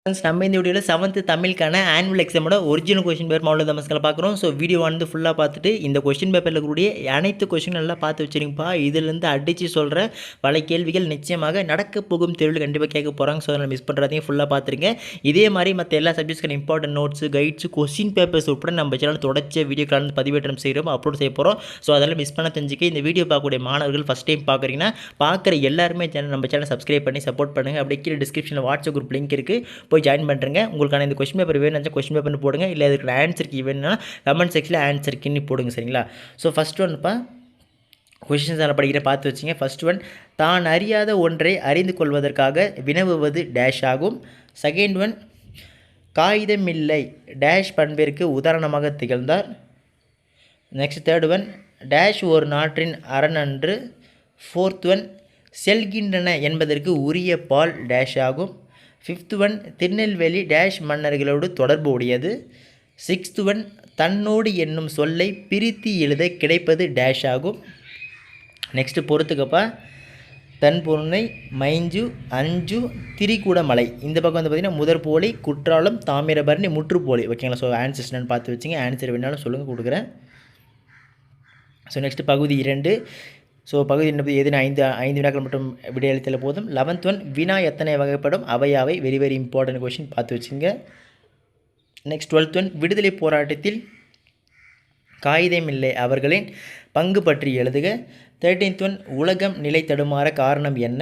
நம்ம இந்த வீடியோவில் 7th தமிழுக்கான ஆனுவல் எக்ஸாமோட ஒரிஜினல் கொஸ்டின் பேப்பர் மாடல் தமஸ்களை பார்க்குறோம். ஸோ வீடியோ வந்து ஃபுல்லாக பார்த்துட்டு இந்த கொஸ்டின் பேப்பரில் கூடிய அனைத்து கொஸ்டின் நல்லா பார்த்து வச்சுருங்கப்பா. இதிலேருந்து அடித்து சொல்கிற பல கேள்விகள் நிச்சயமாக நடக்க போகும் தேர்வில் கண்டிப்பாக கேட்க போகிறாங்க. ஸோ அதனால் மிஸ் பண்ணுறதையும் ஃபுல்லாக பார்த்துருங்க. இதே மாதிரி மற்ற எல்லா சப்ஜெக்ட்ஸ்க்கான important notes guides question papers உட்பட நம்ம சேனல் தொடர்ச்சி வீடியோ கலந்து பதிவேற்றம் செய்கிறோம், அப்லோட் செய்ய போகிறோம். ஸோ அதெல்லாம் மிஸ் பண்ண தெரிஞ்சுக்க இந்த வீடியோ பார்க்கக்கூடிய மாணவர்கள் ஃபஸ்ட் டைம் பார்க்குறீங்கன்னா பார்க்குற எல்லாருமே நம்ம சேனல் சப்ஸ்கிரைப் பண்ணி சப்போர்ட் பண்ணுங்கள். அப்படியே கீழே டிஸ்கிரிப்ஷனில் வாட்ஸ்அப் குரூப் லிங்க் இருக்குது, போய் ஜாயின் பண்ணுறேங்க. உங்களுக்கான இந்த கொஸ்டின் பேப்பர் வேணும்னா கொஸ்டின் பேப்பர்னு போடுங்க, இல்லை அதுக்கு ஆன்சர் கீ வேணும்னா கமெண்ட் செக்ஷனில் ஆன்சர் கீன்னு போடுங்க. சரிங்களா? ஸோ ஃபஸ்ட் ஒன்ப்பா கொஸ்டின்ஸ் நான் படிக்கிற பார்த்து வச்சிங்க. ஃபஸ்ட் ஒன், தான் அறியாத ஒன்றை அறிந்து கொள்வதற்காக வினவுவது டேஷ் ஆகும். செகண்ட் ஒன், காகிதமில்லை டேஷ் பண்பிற்கு உதாரணமாக திகழ்ந்தார். நெக்ஸ்ட் தேர்ட் ஒன், டேஷ் ஒரு நாட்டின் அரணன்று. ஃபோர்த் ஒன், செல்கின்றன என்பதற்கு உரிய பால் டேஷ் ஆகும். ஃபிஃப்த் ஒன், திருநெல்வேலி டேஷ் மன்னர்களோடு தொடர்பு உடையது. சிக்ஸ்த் ஒன், தன்னோடு என்னும் சொல்லை பிரித்து எழுத கிடைப்பது டேஷ் ஆகும். நெக்ஸ்ட்டு பொறுத்துக்கப்பா, தன்பொருணை, மைஞ்சு, அஞ்சு, திரிகூடமலை. இந்த பக்கம் வந்து பார்த்திங்கன்னா முதற்போலி, குற்றாலம், தாமிரபரணி, முற்றுப்போலி. ஓகேங்களா? ஸோ ஆன்சர்ஸ் என்னன்னு பார்த்து வச்சுங்க. ஆன்சர் வேணாலும் சொல்லுங்கள், கொடுக்குறேன். ஸோ நெக்ஸ்ட்டு பகுதி 2. ஸோ பகுதி என்பது எதுனா 5 வினாக்கள் மட்டும் விடையளித்தல் போதும். 11th ஒன், வினா எத்தனை வகைப்படும், அவையாவை. வெரி வெரி இம்பார்ட்டன்ட் கொஷின், பார்த்து வச்சுங்க. நெக்ஸ்ட் 12th ஒன், விடுதலை போராட்டத்தில் காகிதமில்லை அவர்களின் பங்கு பற்றி எழுதுக. 13th ஒன், உலகம் நிலை தடுமாற காரணம் என்ன.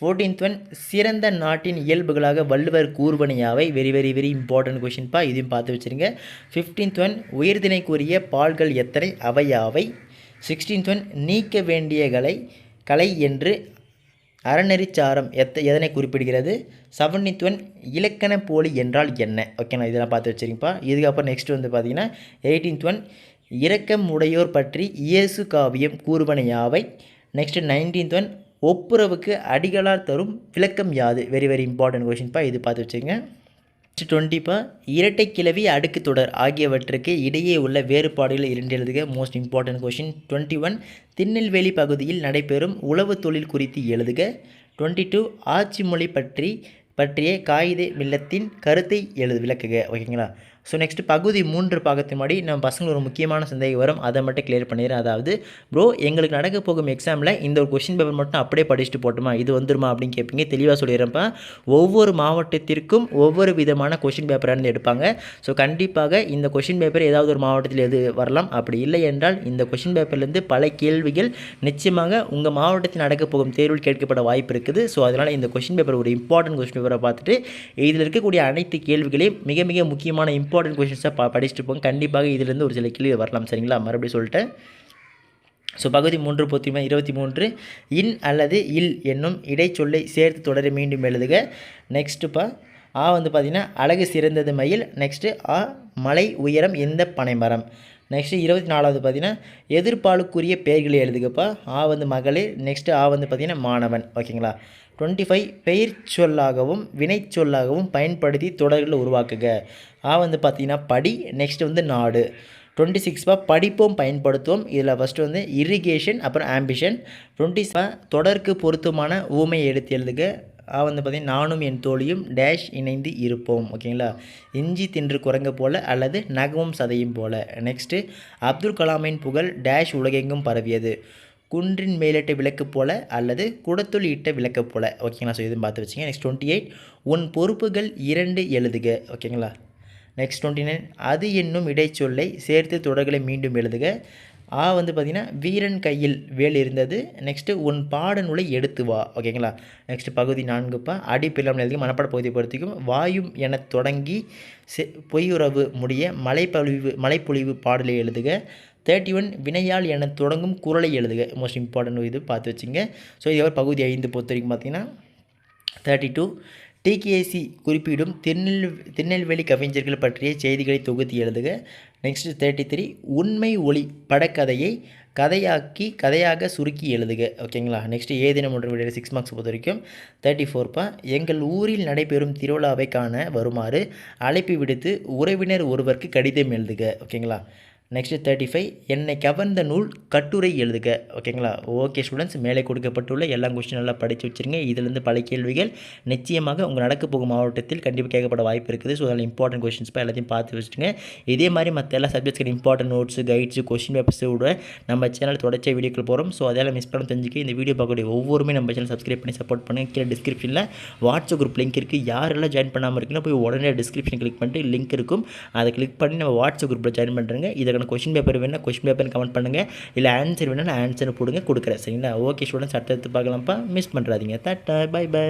14th ஒன், சிறந்த நாட்டின் இயல்புகளாக வள்ளுவர் கூறுவனையாவை. வெரி வெரி வெரி இம்பார்ட்டன்ட் கொஷின்ப்பா, இதையும் பார்த்து வச்சுருங்க. 15th ஒன், உயர்திணைக்குரிய பால்கள் எத்தனை, அவையாவை. 16th ஒன், நீக்க வேண்டிய கலை என்று அறநெறிச்சாரம் எதனை குறிப்பிடுகிறது. 17th ஒன், இலக்கண போலி என்றால் என்ன. ஓகேண்ணா, இதெல்லாம் பார்த்து வச்சுருங்கப்பா. இதுக்கப்புறம் நெக்ஸ்ட் வந்து பார்த்தீங்கன்னா 18th ஒன், இரக்கம் உடையோர் பற்றி இயேசு காவியம் கூறுவன யாவை. நெக்ஸ்ட் 19th ஒன், ஒப்புரவுக்கு அடிகளார் தரும் விளக்கம் யாது. வெரி வெரி இம்பார்ட்டன்ட் கொஷின்ப்பா, இது பார்த்து வச்சுங்க. நெக்ஸ்ட் 20 இரட்டை கிளவி அடுக்கு தொடர் ஆகியவற்றுக்கு இடையே உள்ள வேறுபாடுகள் 2 எழுதுக. Most important question. 21 திருநெல்வேலி பகுதியில் நடைபெறும் உழவு தொழில் குறித்து எழுதுக. 22 ஆட்சி மொழி பற்றிய காகித மில்லத்தின் கருத்தை விளக்குக. ஓகேங்களா? ஸோ நெக்ஸ்ட் பகுதி 3 பார்க்கறதுக்கு முன்னாடி நம்ம பசங்களுக்கு ஒரு முக்கியமான சந்தேகம் வரும், அதை மட்டும் கிளியர் பண்ணிடுறேன். அதாவது ப்ரோ, எங்களுக்கு நடக்க போகும் எக்ஸாமில் இந்த ஒரு கொஷின் பேப்பர் மட்டும் அப்படியே படிச்சுட்டு போட்டுமா, இது வந்துருமா அப்படின்னு கேட்பீங்க. தெளிவாக சொல்லிடுறப்ப, ஒவ்வொரு மாவட்டத்திற்கும் ஒவ்வொரு விதமான கொஷின் பேப்பராக எடுப்பாங்க. ஸோ கண்டிப்பாக இந்த கொஷின் பேப்பர் ஏதாவது ஒரு மாவட்டத்தில் எது வரலாம். அப்படி இல்லை என்றால் இந்த கொஷின் பேப்பர்லேருந்து பல கேள்விகள் நிச்சயமாக உங்கள் மாவட்டத்தில் நடக்க போகும் தேர்வில் கேட்கப்பட வாய்ப்பு இருக்குது. ஸோ அதனால் இந்த கொஷின் பேப்பர் ஒரு இம்பார்ட்டன்ட் கொஷின் பேப்பரை பார்த்துட்டு இதில் இருக்கக்கூடிய அனைத்து கேள்விகளையும் மிக மிக முக்கியமான இம்பார்ட்டன்ட் கொஷின்ஸாக படிச்சுட்டு போங்க. கண்டிப்பாக இதிலிருந்து ஒரு சில கேள்வி வரலாம். சரிங்களா? மறுபடியும் சொல்லிட்டேன். ஸோ பகுதி 3 பொறுத்தவரை 23 இன் அல்லது இல் என்னும் இடைச்சொல்லை சேர்த்து தொடர மீண்டும் எழுதுக. நெக்ஸ்ட்டுப்பா வந்து பார்த்திங்கன்னா அழகு சிறந்தது மயில். நெக்ஸ்ட்டு மலை உயரம் எந்த பனைமரம். நெக்ஸ்ட்டு 24வது பார்த்திங்கன்னா எதிர்பாலுக்குரிய பெயர்களை எழுதுகப்பா. வந்து மகளிர். நெக்ஸ்ட்டு வந்து பார்த்திங்கன்னா மாணவன். ஓகேங்களா? 25 பெயர் சொல்லாகவும் வினை சொல்லாகவும் பயன்படுத்தி தொடர்களை உருவாக்குக. வந்து பார்த்திங்கன்னா படி. நெக்ஸ்ட் வந்து நாடு. 26 படிப்போம் பயன்படுத்துவோம். இதில் ஃபஸ்ட்டு வந்து இரிகேஷன், அப்புறம் ஆம்பிஷன். 27 தொடருக்கு பொருத்தமான ஊமையை எடுத்து எழுதுக. வந்து பார்த்திங்கன்னா நானும் என் தோழியும் டேஷ் இணைந்து இருப்போம். ஓகேங்களா? இஞ்சி தின்று குரங்க போல் அல்லது நகமும் சதையும் போல். நெக்ஸ்ட்டு அப்துல் கலாமின் புகழ் டேஷ் உலகெங்கும் பரவியது. குன்றின் மேலிட்ட விளக்கு போல அல்லது குடத்துள் இட்ட விளக்கு போல. ஓகேங்களா? ஸோ இதுவும் பார்த்து வச்சுங்க. நெக்ஸ்ட் 28 உன் பொறுப்புகள் 2 எழுதுக. ஓகேங்களா? நெக்ஸ்ட் 29 அது என்னும் இடைச்சொல்லை சேர்த்து தொடர்களை மீண்டும் எழுதுக. வந்து பார்த்திங்கன்னா வீரன் கையில் வேல் இருந்தது. நெக்ஸ்ட்டு உன் பாட நூலை எடுத்து வா. ஓகேங்களா? நெக்ஸ்ட் பகுதி 4 அடிப்பில்லாம் எழுதி மனப்பாட பகுதி பொறுத்திக்கும் வாயும் என தொடங்கி பொய்யுறவு முடிய மலைப்பொழிவு பாடலை எழுதுக. 31 வினையால் என தொடங்கும் குறளை எழுதுக. மோஸ்ட் இம்பார்ட்டன்ட் இது பார்த்து வச்சுங்க. ஸோ இது பகுதி 5 பொறுத்த வரைக்கும் பார்த்திங்கன்னா 32 டிகேசி குறிப்பிடும் திருநெல்வேலி கவிஞர்கள் பற்றிய செய்திகளை தொகுத்து எழுதுக. நெக்ஸ்ட் 33 உண்மை ஒளி படக்கதையை கதையாக சுருக்கி எழுதுக. ஓகேங்களா? நெக்ஸ்ட் ஏதேனும் ஒன்று விட 6 மார்க்ஸ் பொறுத்த வரைக்கும் 34 எங்கள் ஊரில் நடைபெறும் திருவிழாவை காண வருமாறு அழைப்பு விடுத்து உறவினர் ஒருவருக்கு கடிதம் எழுதுக. ஓகேங்களா? நெக்ஸ்ட்டு 35 என்னை கவர்ந்த நூல் கட்டுரை எழுதுக. ஓகேங்களா? ஓகே ஸ்டூடெண்ட்ஸ், மேலே கொடுக்கப்பட்டுள்ள எல்லா கொஸ்டின் நல்லா படித்து வச்சுருங்க. இதிலிருந்து பல கேள்விகள் நிச்சயமாக உங்கள் நடக்க போகும் மாவட்டத்தில் கண்டிப்பாக கேட்கப்பட வாய்ப்பு இருக்குது. ஸோ அதில் இம்பார்ட்டன்ட் கொஸ்டின்ஸ் எல்லாத்தையும் பார்த்து வச்சுட்டுங்க. இதே மாதிரி மற்ற எல்லா சப்ஜெக்ட்ஸ்க்கு இம்பார்ட்டன்ட் நோட்ஸு, கைட்ஸு, கொஸ்டின் பேப்பர்ஸோட நம்ம சேனல் தொடர்ச்சியாக வீடியோக்கள் போகிறோம். ஸோ அதெல்லாம் மிஸ் பண்ண தெரிஞ்சுக்க இந்த வீடியோ பார்க்கக்கூடிய ஒவ்வொருமே நம்ம சேனல் சப்ஸ்கிரைப் பண்ணி சப்போர்ட் பண்ணுங்கள். கீழே டிஸ்கிரிப்ஷனில் வாட்ஸ்அப் குரூப் லிங்க் இருக்குது. யாரெல்லாம் ஜாயின் பண்ணாமல் இருக்குன்னா போய் உடனே டிஸ்கிரிப்ஷன் கிளிக் பண்ணிட்டு லிங்க் இருக்கும், அதை கிளிக் பண்ணி நம்ம வாட்ஸ்அப் குரூப்பில் ஜாயின் பண்ணுறேங்க. இதற்கான கொஸ்டின் பேப்பர் வேணால் கொஸ்டின் பேப்பர் கமெண்ட் பண்ணுங்கள், இல்லை ஆன்சர் வேணால் ஆன்சர் போடுங்க, கொடுக்குறேன். சரிங்களா? ஓகே ஸ்டூடெண்ட்ஸ், அடுத்தடுத்து பார்க்கலாம்ப்பா. மிஸ் பண்ணுறாதீங்க. Tata, bye by.